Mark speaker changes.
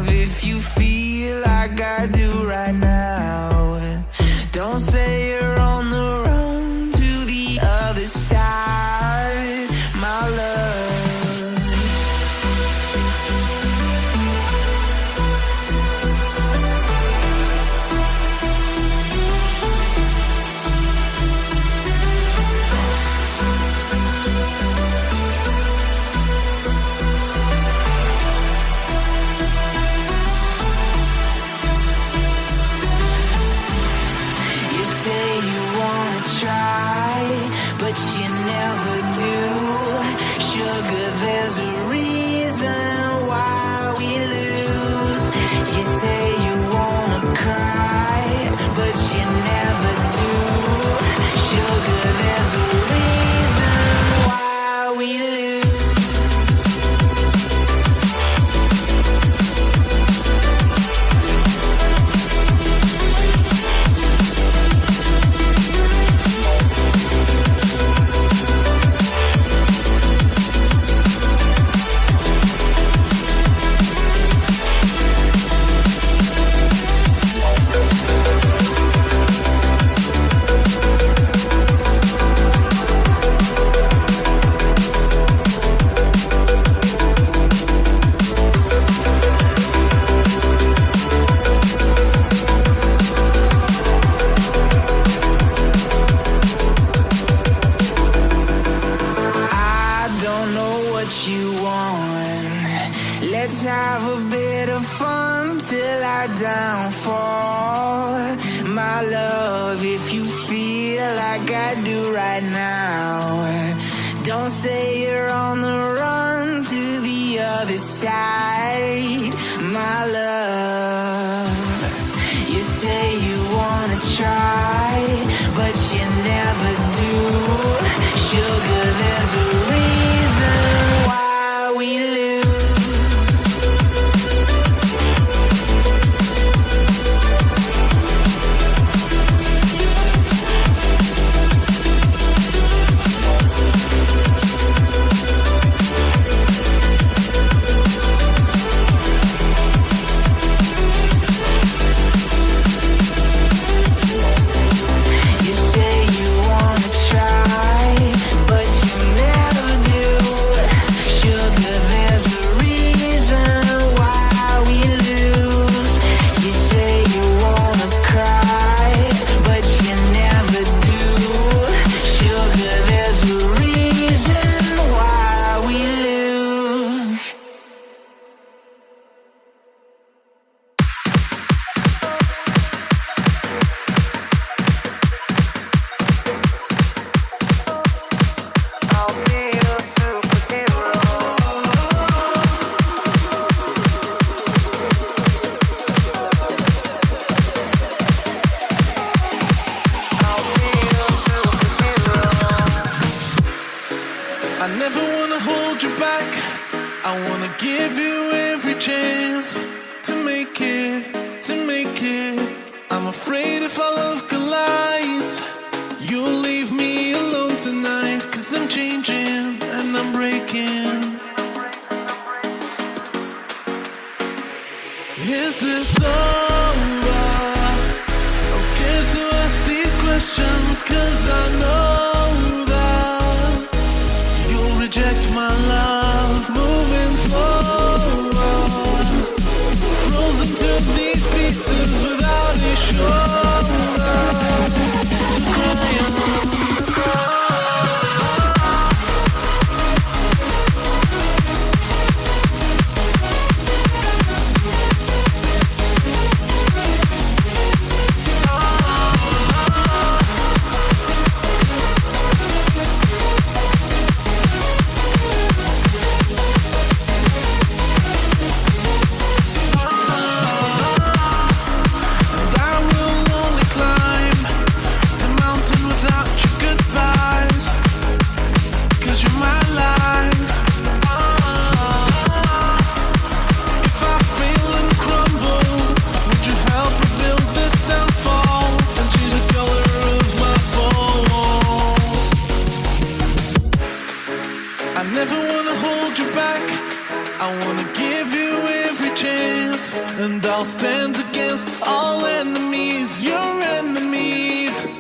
Speaker 1: love if you feel like I do right now. Don't say you're on the run to the other side, my love. But you never do. Sugar, there's a reason why we lose. You say you wanna cry, but you never do. Sugar, there's a reason why we lose. Let's have a bit of fun till I downfall, my love, if you feel like I do right now. Don't say you're on the run to the other side, my love. You say you wanna try, but you never do. Sugar, there's a reason why we lose.
Speaker 2: I never wanna hold you back. I wanna give you every chance to make it, to make it. I'm afraid if our love collides, you'll leave me alone tonight. 'Cause I'm changing and I'm breaking. Is this over? I'm scared to ask these questions, 'cause I know that you'll reject my love. Moving slower, frozen to these pieces without a shoulder to cry on. and I'll stand against all enemies, your enemies.